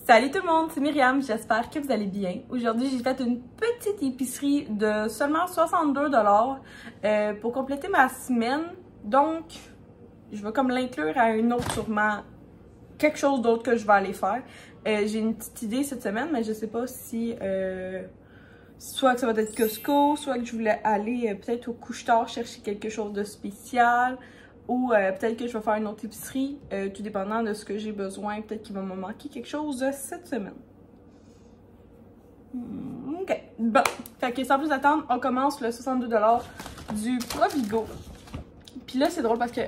Salut tout le monde, c'est Myriam, j'espère que vous allez bien. Aujourd'hui, j'ai fait une petite épicerie de seulement 62 $ pour compléter ma semaine. Donc, je vais comme l'inclure à une autre sûrement, quelque chose d'autre que je vais aller faire. J'ai une petite idée cette semaine, mais je sais pas si soit que ça va être Costco, soit que je voulais aller peut-être au couche-tard chercher quelque chose de spécial. Ou peut-être que je vais faire une autre épicerie, tout dépendant de ce que j'ai besoin. Peut-être qu'il va me manquer quelque chose cette semaine. Ok, bon. Fait que sans plus attendre, on commence le 62 $ du Provigo. Puis là, c'est drôle parce que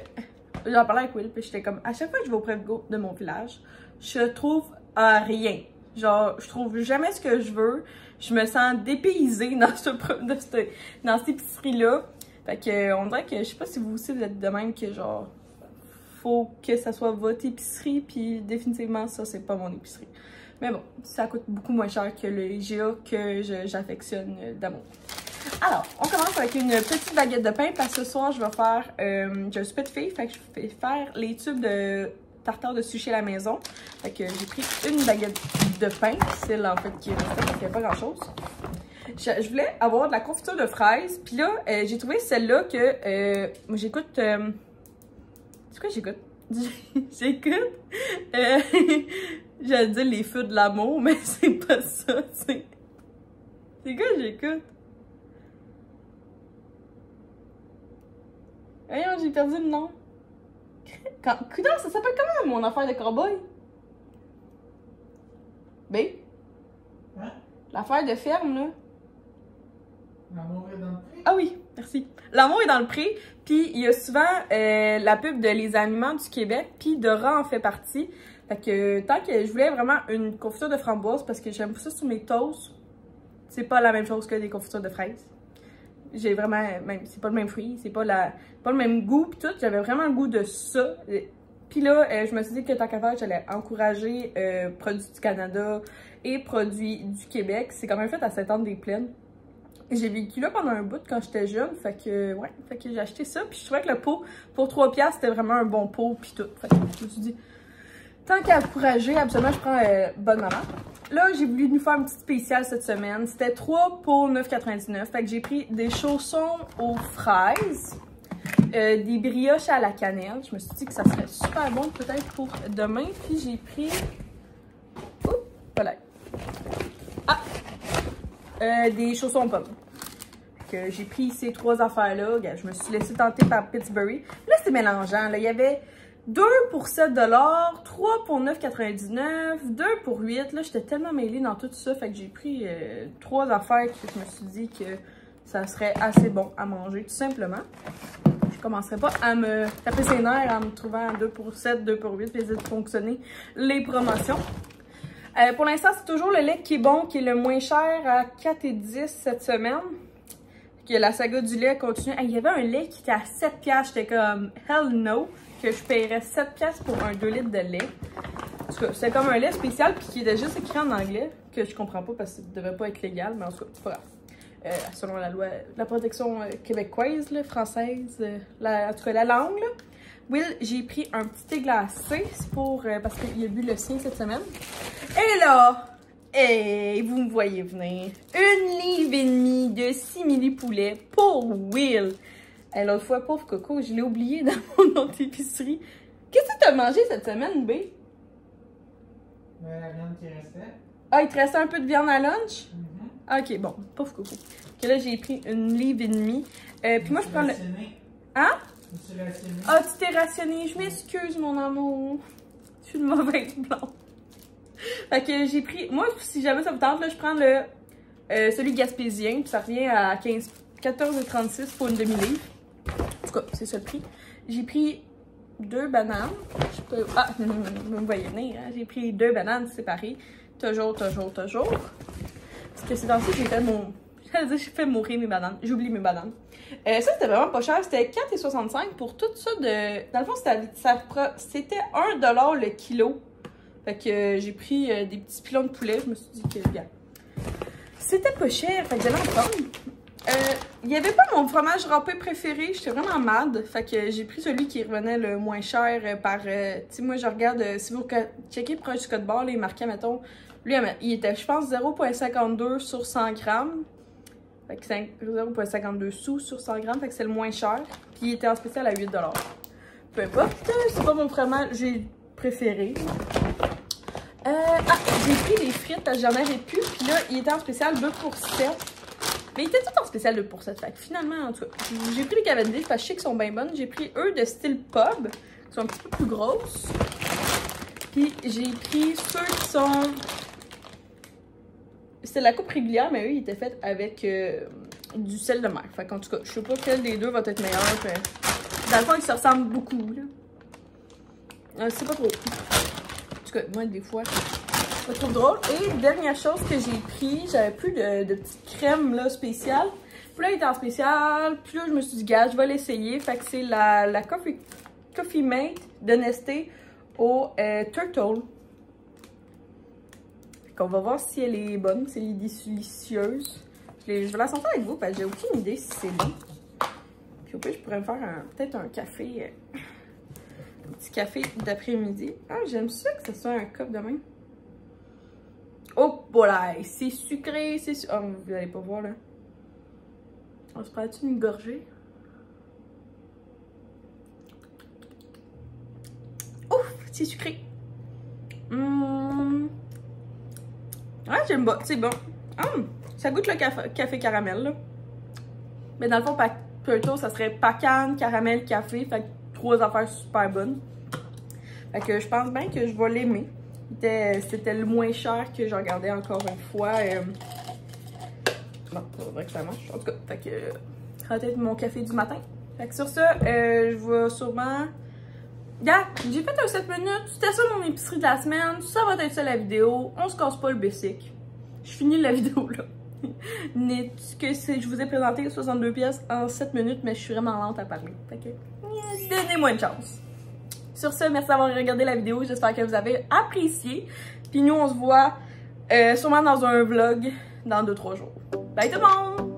j'en parlais avec Will, puis j'étais comme, à chaque fois que je vais au Provigo de mon village, je trouve rien. Genre, je trouve jamais ce que je veux. Je me sens dépaysée dans cette épicerie-là. Fait que, on dirait que, je sais pas si vous aussi vous êtes de même que genre, faut que ça soit votre épicerie, puis définitivement ça c'est pas mon épicerie. Mais bon, ça coûte beaucoup moins cher que le IGA que j'affectionne d'amour. Alors, on commence avec une petite baguette de pain, parce que ce soir je vais faire, j'ai un souper de filles, fait que je vais faire les tubes de tartare de sushi à la maison. Fait que j'ai pris une baguette de pain, celle en fait qui est restée, parce qu'il n'y a pas grand chose. Je voulais avoir de la confiture de fraises. Puis là, j'ai trouvé celle-là que j'écoute. C'est quoi j'écoute? J'écoute. J'allais dire les feux de l'amour, mais c'est pas ça. C'est quoi j'écoute? Voyons, j'ai perdu le nom. Coudonc, ça s'appelle comment mon affaire de cowboy? B? Hein? L'affaire de ferme, là. L'amour est dans le pré? Ah oui, merci. L'amour est dans le pré, puis il y a souvent la pub de Les Aliments du Québec, puis Dora en fait partie. Fait que tant que je voulais vraiment une confiture de framboise, parce que j'aime ça sur mes toasts, c'est pas la même chose que des confitures de fraises. J'ai vraiment, même, c'est pas le même fruit, c'est pas le même goût, puis tout, j'avais vraiment le goût de ça. Puis là, je me suis dit que tant qu'à faire, j'allais encourager Produits du Canada et Produits du Québec. C'est quand même fait à Sainte-Anne-des-Plaines. J'ai vécu là pendant un bout quand j'étais jeune, fait que j'ai acheté ça, puis je trouvais que le pot pour 3 $, c'était vraiment un bon pot, puis tout. Fait que je me suis dit, tant qu'à encourager, absolument, je prends Bonne Maman. Là, j'ai voulu nous faire une petite spéciale cette semaine. C'était 3 pour 9,99 $. Fait que j'ai pris des chaussons aux fraises, des brioches à la cannelle. Je me suis dit que ça serait super bon peut-être pour demain, puis j'ai pris... Oups, voilà. Ah! Des chaussons aux pommes. Que j'ai pris ces 3 affaires-là. Je me suis laissée tenter par Pittsburgh. Là, c'est mélangeant. Là. Il y avait 2 pour 7 $, 3 pour 9,99 $, 2 pour 8 $. Là, j'étais tellement mêlée dans tout ça. Fait que j'ai pris 3 affaires que je me suis dit que ça serait assez bon à manger, tout simplement. Je commencerai pas à me taper ses nerfs en me trouvant 2 pour 7, 2 pour 8 puis essayer de fonctionner les promotions. Pour l'instant, c'est toujours le lait qui est bon, qui est le moins cher à 4,10 $ cette semaine. Que la saga du lait continue. Il y avait un lait qui était à 7 $. J'étais comme hell no, que je paierais 7 $ pour un 2 litres de lait. En tout cas, c'était comme un lait spécial puis qui était juste écrit en anglais, que je comprends pas parce que ça devrait pas être légal, mais en tout cas, c'est pas grave. Selon la loi de la protection québécoise, là, française, en tout cas la langue, là. Will, j'ai pris un petit thé glacé, c'est pour parce qu'il a bu le sien cette semaine. Et là, vous me voyez venir, 1,5 livre de simili poulet pour Will. L'autre fois, pauvre coco, je l'ai oublié dans mon autre épicerie. Qu'est-ce que tu as mangé cette semaine, B? La viande qui restait. Ah, il te restait un peu de viande à lunch? Ok, bon, pauvre coco. Que là, j'ai pris 1,5 livre. Puis moi, je prends le... Hein? Ah, tu t'es rationné. Je m'excuse, mon amour. Je suis une mauvaise blonde. Fait que j'ai pris... Moi, si jamais ça vous tente, là, je prends le celui gaspésien. Puis ça revient à 14,36 pour une demi-livre. En tout cas, c'est ça le prix. J'ai pris 2 bananes. Ah, vous me voyez venir, hein? J'ai pris 2 bananes séparées. Toujours. Parce que c'est dans ça que j'ai fait mon... J'ai fait mourir mes bananes. J'oublie mes bananes. Ça, c'était vraiment pas cher. C'était 4,65 $ pour tout ça de... Dans le fond, c'était 1 $ le kilo. Fait que j'ai pris des petits pilons de poulet. Je me suis dit que, regarde, c'était pas cher. Fait que j'allais en prendre. Il n'y avait pas mon fromage râpé préféré, j'étais vraiment mad. Fait que j'ai pris celui qui revenait le moins cher par... tu sais, moi je regarde, si vous checkez proche du code barre, il est marqué, mettons, lui il était, je pense, 0,52 sur 100 grammes. Fait que c'est 0,52 sous sur 100 grammes, fait que c'est le moins cher. Puis il était en spécial à 8 $. Peu importe, c'est pas mon fromage préféré. J'ai pris des frites parce que j'en avais plus, puis là, il était en spécial 2 pour 7. Mais il était tout en spécial 2 pour 7, fait que finalement, en tout cas, j'ai pris les Cavendish parce que je sais qu'ils sont bien bonnes. J'ai pris eux de style pub, qui sont un petit peu plus grosses. Puis j'ai pris ceux qui sont... C'était la coupe régulière, mais eux, ils étaient faits avec du sel de mer. Fait qu'en tout cas, je sais pas quel des deux va être meilleur. Dans le fond, ils se ressemblent beaucoup, là. C'est pas trop. En tout cas, moi, des fois, c'est pas trop drôle. Et dernière chose que j'ai pris, j'avais plus de petite crème, là, spéciale. Puis là, il était en spécial. Puis là, je me suis dit, gars, je vais l'essayer. Fait que c'est la Coffee Mate de Nesté au Turtle. On va voir si elle est bonne, si elle est délicieuse. Je vais la sentir avec vous parce que j'ai aucune idée si c'est bon. Puis au pire, je pourrais me faire peut-être un café, un petit café d'après-midi. Ah, j'aime ça que ce soit un cup de même. Oh, voilà, c'est sucré, c'est sucré. Oh, vous n'allez pas voir là. On se prend-tu une gorgée? Ouf, c'est sucré. Ouais, j'aime pas, c'est bon. Ça goûte le café caramel, là. Mais dans le fond, Turtle, ça serait pacan, caramel, café. Fait que 3 affaires super bonnes. Fait que je pense bien que je vais l'aimer. C'était le moins cher que j'ai regardé encore une fois. Bon, c'est vrai que ça marche. En tout cas, fait que ça va être mon café du matin. Fait que sur ça, je vais sûrement... Regarde, j'ai fait un 7 minutes, c'était ça mon épicerie de la semaine, ça va être ça la vidéo, on se casse pas le basic. Je finis la vidéo là. Je vous ai présenté 62 pièces en 7 minutes, mais je suis vraiment lente à parler. Fait que, donnez-moi une chance. Sur ce, merci d'avoir regardé la vidéo, j'espère que vous avez apprécié. Puis nous, on se voit sûrement dans un vlog dans 2-3 jours. Bye tout le monde!